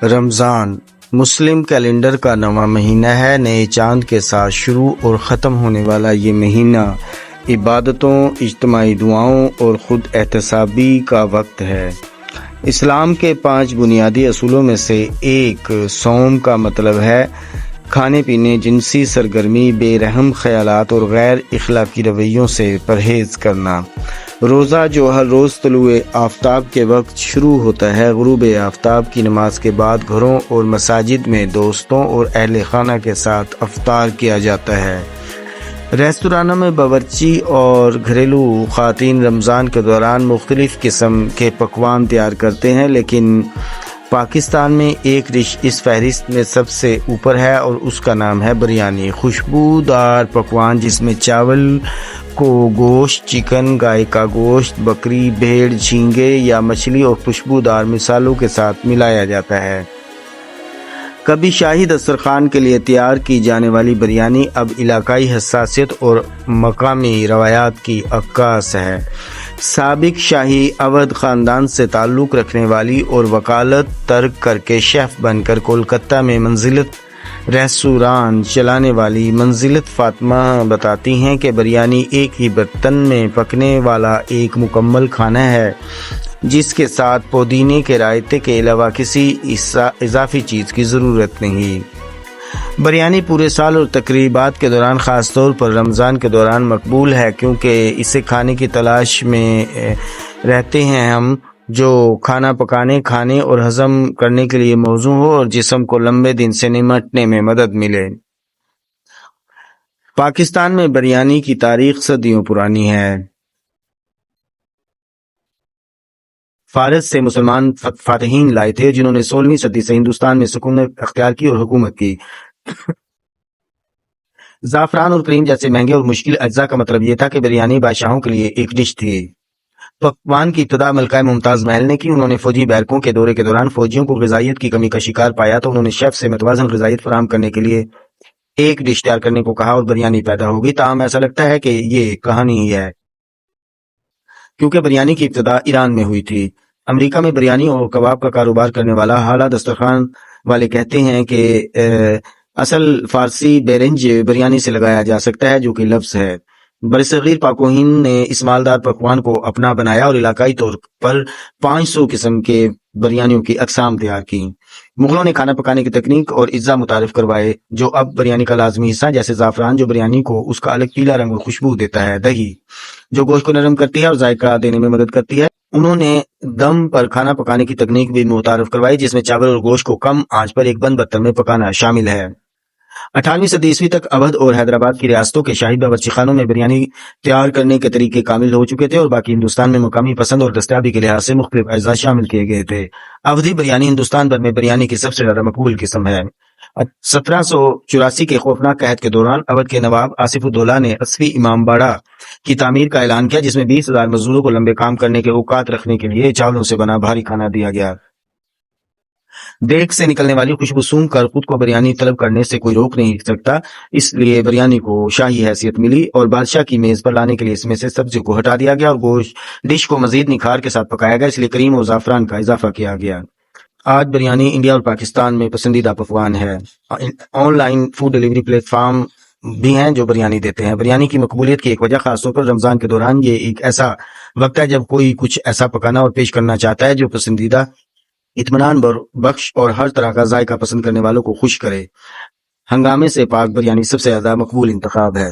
رمضان مسلم calendar کا نواں مہینہ ہے۔ نئے چاند کے ساتھ شروع اور ختم ہونے والا یہ مہینہ عبادتوں، اجتماعی دعاؤں اور خود احتسابی کا وقت ہے۔ اسلام کے 5 بنیادی اصولوں میں سے ایک صوم کا مطلب ہے کھانے پینے، جنسی سرگرمی، بے رحم خیالات اور غیر اخلاقی رویوں سے پرہیز کرنا۔ روزہ جو ہر روز طلوع آفتاب کے وقت شروع ہوتا ہے، غروب آفتاب کی نماز کے بعد گھروں اور مساجد میں دوستوں اور اہل خانہ کے ساتھ افطار کیا جاتا ہے۔ ریستورانوں میں باورچی اور گھریلو خواتین رمضان کے دوران مختلف قسم کے پکوان تیار کرتے ہیں، لیکن پاکستان میں ایک ڈش اس فہرست میں سب سے اوپر ہے اور اس کا نام ہے بریانی۔ خوشبودار پکوان جس میں چاول کو گوشت، چکن، گائے کا گوشت، بکری، بھیڑ، جھینگے یا مچھلی اور خوشبودار مصالحوں کے ساتھ ملایا جاتا ہے۔ کبھی شاہی دسترخوان کے لیے تیار کی جانے والی بریانی اب علاقائی حساسیت اور مقامی روایات کی عکاس ہے۔ سابق شاہی اودھ خاندان سے تعلق رکھنے والی اور وکالت ترک کر کے شیف بن کر کولکتہ میں منزلت ریستوران چلانے والی منزلت فاطمہ بتاتی ہیں کہ بریانی ایک ہی برتن میں پکنے والا ایک مکمل کھانا ہے جس کے ساتھ پودینے کے رائتے کے علاوہ کسی اضافی چیز کی ضرورت نہیں۔ بریانی پورے سال اور تقریبات کے دوران خاص طور پر رمضان کے دوران مقبول ہے، کیونکہ اسے کھانے کی تلاش میں رہتے ہیں ہم، جو کھانا پکانے، کھانے اور ہضم کرنے کے لیے موزوں ہو اور جسم کو لمبے دن سے نمٹنے میں مدد ملے۔ پاکستان میں بریانی کی تاریخ صدیوں پرانی ہے۔ فارس سے مسلمان فاتحین لائے تھے جنہوں نے 16ویں صدی سے ہندوستان میں سکونت اختیار کی اور حکومت کی۔ زعفران اور کریم جیسے مہنگے اور مشکل اجزاء کا مطلب یہ تھا کہ بریانی بادشاہوں کے لیے ایک ڈش تھی۔ پکوان کی ابتدا ملکہ ممتاز محل نے کی۔ انہوں نے فوجی بیرکوں کے دورے کے دوران فوجیوں کو غذائیت کی کمی کا شکار پایا تو انہوں نے شیف سے متوازن غذائیت فراہم کرنے کے لیے ایک ڈش تیار کرنے کو کہا اور بریانی پیدا ہوگی۔ تاہم ایسا لگتا ہے کہ یہ کہانی ہی ہے، کیونکہ بریانی کی ابتدا ایران میں ہوئی تھی۔ امریکہ میں بریانی اور کباب کا کاروبار کرنے والا حالہ دسترخوان والے کہتے ہیں کہ اصل فارسی بیرنج بریانی سے لگایا جا سکتا ہے، جو کہ لفظ ہے۔ برصغیر پاک و ہند نے اس مالدار پکوان کو اپنا بنایا اور علاقائی طور پر 500 قسم کے بریانیوں کی اقسام تیار کی۔ مغلوں نے کھانا پکانے کی تکنیک اور اجزاء متعارف کروائے جو اب بریانی کا لازمی حصہ، جیسے زعفران جو بریانی کو اس کا الگ پیلا رنگ اور خوشبو دیتا ہے، دہی جو گوشت کو نرم کرتی ہے اور ذائقہ دینے میں مدد کرتی ہے۔ انہوں نے دم پر کھانا پکانے کی تکنیک بھی متعارف کروائی جس میں چاول اور گوشت کو کم آنچ پر ایک بند برتن میں پکانا شامل ہے۔ 18ویں صدی عیسوی تک اودھ اور حیدرآباد کی ریاستوں کے شاہی باورچی خانوں میں بریانی تیار کرنے کے طریقے کامل ہو چکے تھے اور باقی ہندوستان میں مقامی پسند اور دستیابی کے لحاظ سے مختلف اجزاء شامل کیے گئے تھے۔ اودھی بریانی ہندوستان بھر میں بریانی کی سب سے زیادہ مقبول قسم ہے۔ 1784 کے خوفناک قحط کے دوران اودھ کے نواب آصف الدولہ نے 80 امام باڑہ کی تعمیر کا اعلان کیا، جس میں 20,000 مزدوروں کو لمبے کام کرنے کے اوقات رکھنے کے لیے چاولوں سے بنا بھاری کھانا دیا گیا۔ دیگ سے نکلنے والی خوشبو سونگھ کر خود کو بریانی طلب کرنے سے کوئی روک نہیں سکتا، اس لیے بریانی کو شاہی حیثیت ملی اور بادشاہ کی میز پر لانے کے لیے اس میں سے سبزی کو ہٹا دیا گیا اور گوشت ڈش کو مزید نکھار کے ساتھ پکایا گیا، اس لیے کریم اور زعفران کا اضافہ کیا گیا۔ آج بریانی انڈیا اور پاکستان میں پسندیدہ پکوان ہے۔ On line food delivery plate form بھی ہیں جو بریانی دیتے ہیں۔ بریانی کی مقبولیت کی ایک وجہ خاص طور پر رمضان کے دوران یہ ایک ایسا وقت ہے جب کوئی کچھ ایسا پکانا اور پیش کرنا چاہتا ہے جو پسندیدہ، اطمینان بخش اور ہر طرح کا ذائقہ پسند کرنے والوں کو خوش کرے۔ ہنگامے سے پاک بریانی سب سے زیادہ مقبول انتخاب ہے۔